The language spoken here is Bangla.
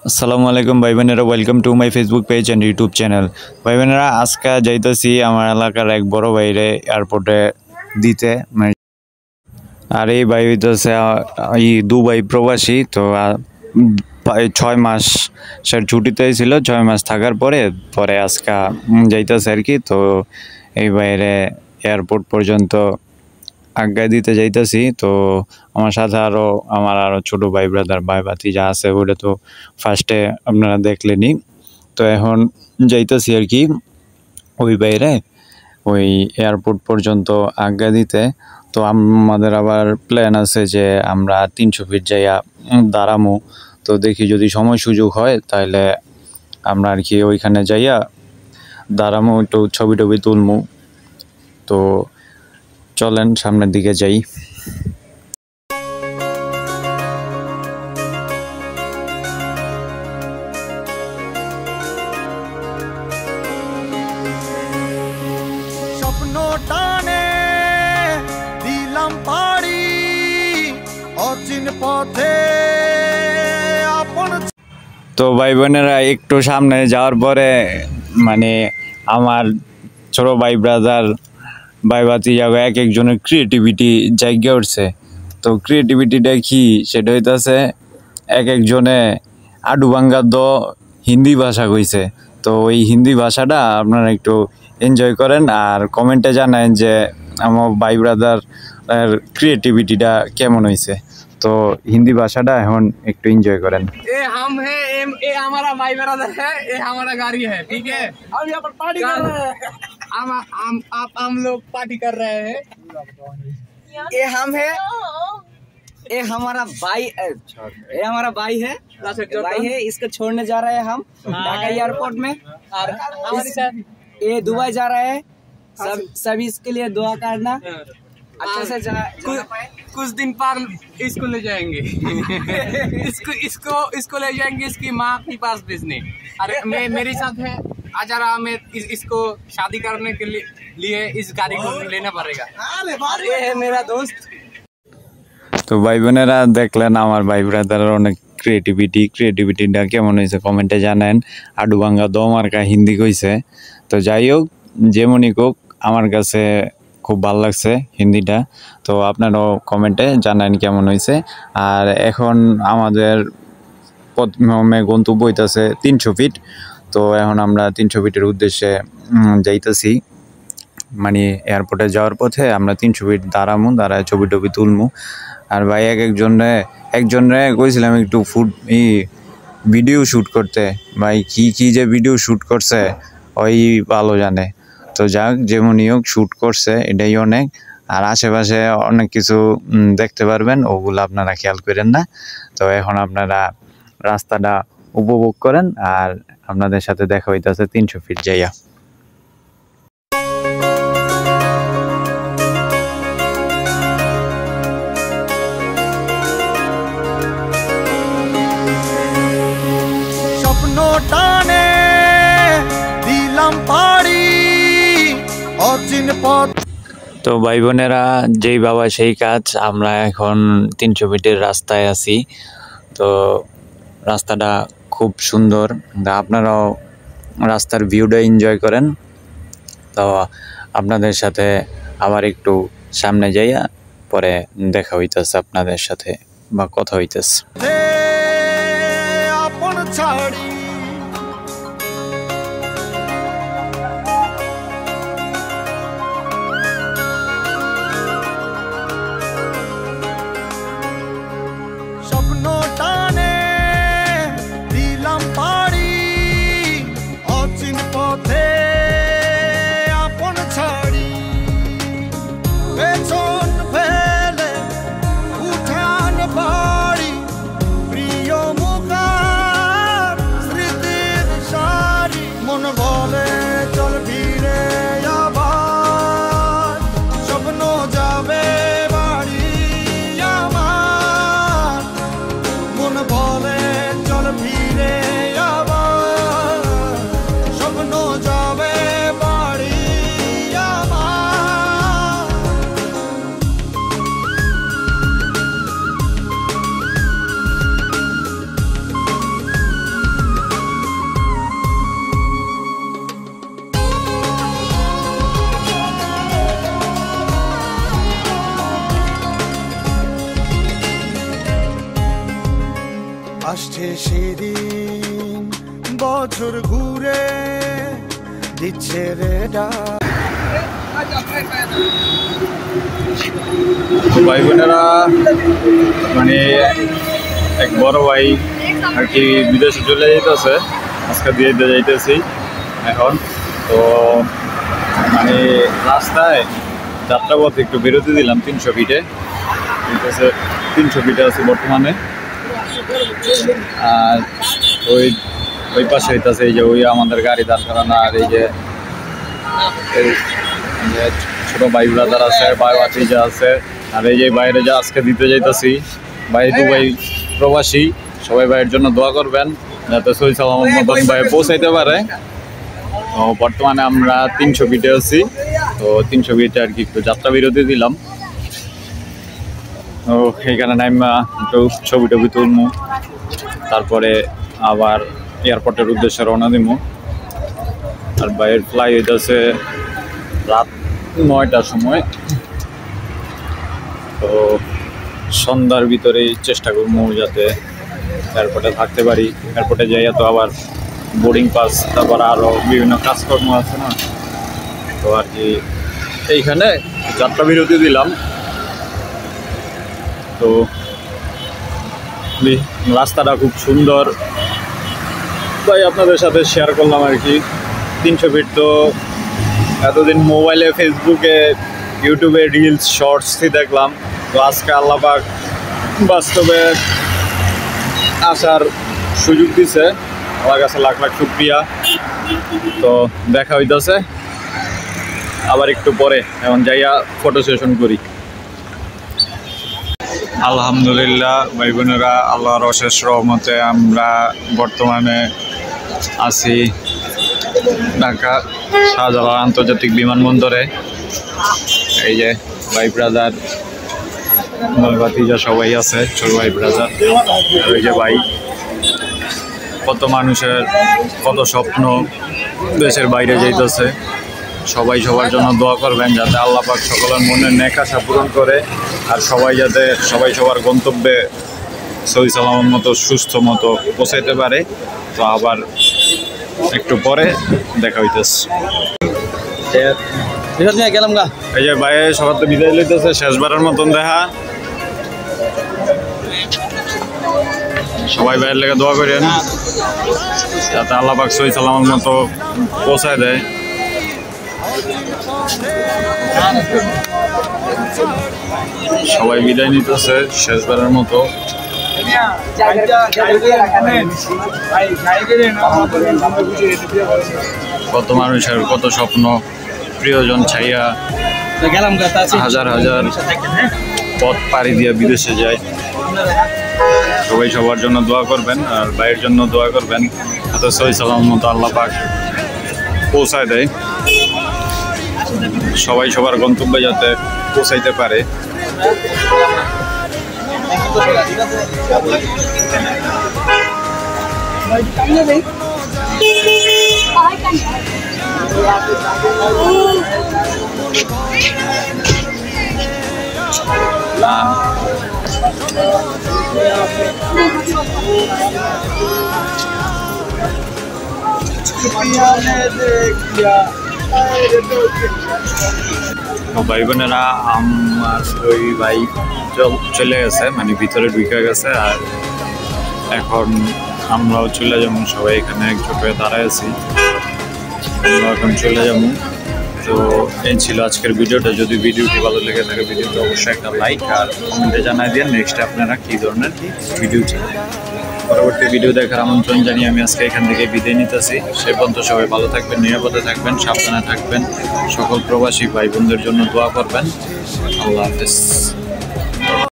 আসসালামু আলাইকুম ভাই বোনেরা, welcome to my Facebook page and YouTube channel. ভাই বোনেরা, আজকে যাইতেছি আমার এলাকার এক বড় ভাইরে এয়ারপোর্টে দিতে। আর এই ভাই হইতেছে এই দুবাই প্রবাসী। তো 6 মাস স্যার ছুটিতে ছিল, 6 মাস থাকার পরে পরে আজকে যাইতেছে আর কি। তো এই বাইরে এয়ারপোর্ট পর্যন্ত আজ্ঞা দিতে যাইতেছি। তো আমার সাথে আমার ছোট ভাই ব্রাদার ভাই ভাতিজা আছে, ওটা তো ফার্স্টে আপনারা দেখলেনি। তো এখন যাইতেছি আর কি ওই বাইরে ওই এয়ারপোর্ট পর্যন্ত আজ্ঞা দিতে। তো আমাদের আবার প্ল্যান আছে যে আমরা 300 ফিট যাইয়া দাঁড়ামো। তো দেখি যদি সময় সুযোগ হয় তাহলে আমরা আর কি ওইখানে যাইয়া দাঁড়ামো, একটু ছবি টবি তুলমু। তো চলেন সামনের দিকে যাই। স্বপ্ন টানে দিলাম পাড়ি অচিন পথে আপন। তো ভাই বোনেরা, একটু সামনে যাওয়ার পরে মানে আমার ছোট ভাই ব্রাদার ভাই ভাতিজা এক একজনের ক্রিয়েটিভিটি জায়গা উঠছে। তো ক্রিয়েটিভিটিটা কি সেটা হইতেছে এক একজনে আডুবাঙ্গা হিন্দি ভাষা কইছে। তো ওই হিন্দি ভাষাটা আপনারা একটু এনজয় করেন আর কমেন্টে জানান যে আমার ভাই ব্রাদার ক্রিয়েটিভিটিটা কেমন হয়েছে। তো হিন্দি भाषाটা এখন একটু এনজয় করেন। ये हम है ये हमारा भाई ब्रदर है, ये हमारा गाड़ी है, ठीक है। हम यहाँ पर पार्टी कर रहे हैं। हम लोग पार्टी कर रहे हैं। ये हम है, ये हमारा भाई, ये हमारा भाई है, इसको छोड़ने जा रहे हैं हम ढाका एयरपोर्ट में। और ये दुबई जा रहे हैं, सब इसके लिए दुआ करना अच्छे से कुछ दिन पर इसको ले जाएंगे। इसको ले जाएंगे इसकी माँ के पास भेजने। अरे मेरे साथ है अजरा, मैं इसको शादी करने के लिए इस गाड़ी को लेना पड़ेगा। ये है मेरा दोस्त। তো ভাই বোনেরা, দেখলেন আমার ভাই ব্রাদারের অনেক ক্রিয়েটিভিটিটা কেমন হয়েছে কমেন্টে জানেন। আডুবাঙ্গা দমার্কা হিন্দি কইছে। তো যাই হোক, যেমনই হোক, আমার কাছে খুব ভালো লাগছে হিন্দিটা। তো আপনারাও কমেন্টে জানান কেমন হয়েছে। আর এখন আমাদের প্রথমে গন্তব্য হইতেছে 300 ফিট। তো এখন আমরা 300 ফিটের উদ্দেশ্যে যাইতেছি। মানে এয়ারপোর্টে যাওয়ার পথে আমরা 300 ফিট দাঁড়ায় ছবি টবি তুলমু। আর ভাই একজনে কইছিলাম একটু ভিডিও শ্যুট করতে। ভাই কি যে ভিডিও শ্যুট করছে ওই ভালো জানে। তো যাক, যেমনই হোক শ্যুট করছে, এটাই অনেক। আর আশেপাশে অনেক কিছু দেখতে পারবেন, ওগুলো আপনারা খেয়াল করেন না। তো এখন আপনারা রাস্তাটা উপভোগ করেন আর আপনাদের সাথে দেখা হইতেছে 300 ফিট যাইয়া। স্বপ্ন টানে দিলাম পাড়ি অচিন পথ। তো ভাই বোনেরা, যেই বাবা সেই কাজ। আমরা এখন 300 ফিটের রাস্তায় আছি। তো রাস্তাটা খুব সুন্দর, আপনারাও রাস্তার ভিউটা এনজয় করেন। তো আপনাদের সাথে আবার একটু সামনে যাইয়া পরে দেখা হইতেছে আপনাদের সাথে বা কথা হইতেছে। আপন ছাড়ি স্বপ্ন টানে দিলাম পাড়ি অচিন পথে আপন ছাড়ি পেছন ফেলে উঠান বাড়ি প্রিয় মুখার আসছে সেদিন বছর ঘুরে দিচ্ছে রে ডাক। ভাই বোনেরা মানে এক বড় ভাই আর কি বিদেশে চলে যাইতেছে, আজকে দিয়ে যাইতেছি এখন। তো মানে রাস্তায় যাত্রাপথে একটু বিরতি দিলাম 300 ফিটে, 300 ফিটে আছে বর্তমানে। আর ওই পাশে হইতেছে এই যে ওই আমাদের গাড়ি দাঁড় করানো, আর এই যে ছোট ভাই ব্রাদার আছে, ভাই ভাতিজা আছে। আর এই যে বাইরে যা আজকে দিতে যাইতেছি, ভাই দুবাই প্রবাসী, সবাই ভাইয়ের জন্য দোয়া করবেন যাতে সহি সালামত মতন ভাই পৌঁছাইতে পারে। তো বর্তমানে আমরা 300 ফিটে আছি, তো 300 ফিটে আর কি একটু যাত্রা বিরতি দিলাম। তো এইখানে নাইমা একটু ছবি টবি তুলমু, তারপরে আবার এয়ারপোর্টের উদ্দেশ্যে রওনা দিমু। আর বাইরের ফ্লাই হইতেছে রাত 9টার সময়। তো সন্ধ্যার ভিতরেই চেষ্টা করবো যাতে এয়ারপোর্টে থাকতে পারি। এয়ারপোর্টে যাইয়া তো আবার বোর্ডিং পাস, তারপর আরও বিভিন্ন কাজকর্ম আছে না, তো আর কি এইখানে যাত্রা বিরতি দিলাম। তো রাস্তাটা খুব সুন্দর, তাই আপনাদের সাথে শেয়ার করলাম আর কি। 300 ফিট তো এতদিন মোবাইলে, ফেসবুকে, ইউটিউবে রিলস শর্টসই দেখলাম, তো আজকে আল্লাহ পাক বাস্তবে আসার সুযোগ দিছে, আমার কাছে লাখ লাখ শুকরিয়া। তো দেখা হইতেছে আবার একটু পরে, এখন যাইয়া ফটো সেশন করি। আলহামদুলিল্লাহ ভাই বোনেরা, আল্লাহর অশেষ রহমতে আমরা বর্তমানে আছি ঢাকা শাহজালাল আন্তর্জাতিক বিমানবন্দরে। এই যে ভাই ব্রাদার, ভাতিজা সবাই আছে, ছোট ভাই ব্রাদার। ওই যে ভাই, কত মানুষের কত স্বপ্ন দেশের বাইরে যাইতেছে। সবাই সবার জন্য দোয়া করবেন যাতে আল্লাহ পাক সকলের মনের নেক আশা পূরণ করে, আর সবাই যাতে সবাই সবার গন্তব্যে সহি সালামত মতো সুস্থ মতো পৌঁছাইতে পারে। তো আবার একটু পরে দেখা হইতেছে। গেলাম গা, এই যে ভাই সবার তো বিদায় লইতেছে, শেষবারের মতন দেখা। সবাই ভাইয়ের লেগে দোয়া করেন যাতে আল্লাহ পাক সহি সালামত মতো পৌঁছায় দেয়। সবাই বিদায় নিতেছে শেষবারের মতো। কত মানুষের কত স্বপ্ন, প্রিয়জন ছাইয়া হাজার হাজার পথ পাড়ি দিয়ে বিদেশে যায়। সবাই সবার জন্য দোয়া করবেন, আর ভাইয়ের জন্য দোয়া করবেন যাতে সহি সালামত মতো আল্লাহ পাক পৌঁছায় দেয়, সবাই সবার গন্তব্যে যাতে পৌঁছাইতে পারে। ভাই বোনেরা, আমার ওই ভাই চলে গেছে, মানে ভিতরে ঢুকে গেছে, আর এখন আমরাও চলে যাবো। সবাই এখানে একজোট হয়ে দাঁড়ায় আছি, আমরা এখন চলে যাবো। তো এই ছিল আজকের ভিডিওটা। যদি ভিডিওটি ভালো লেগে থাকে ভিডিওটা অবশ্যই একটা লাইক আর কমেন্টে জানাই দিন নেক্সট আপনারা কী ধরনের ভিডিও চান। পরবর্তী ভিডিও দেখার আমন্ত্রণ জানিয়ে আমি আজকে এখান থেকে বিদায় নিতেছি। সে পর্যন্ত সবাই ভালো থাকবেন, নিরাপদে থাকবেন, সাবধানে থাকবেন। সকল প্রবাসী ভাই বোনদের জন্য দোয়া করবেন। আল্লাহ হাফেজ।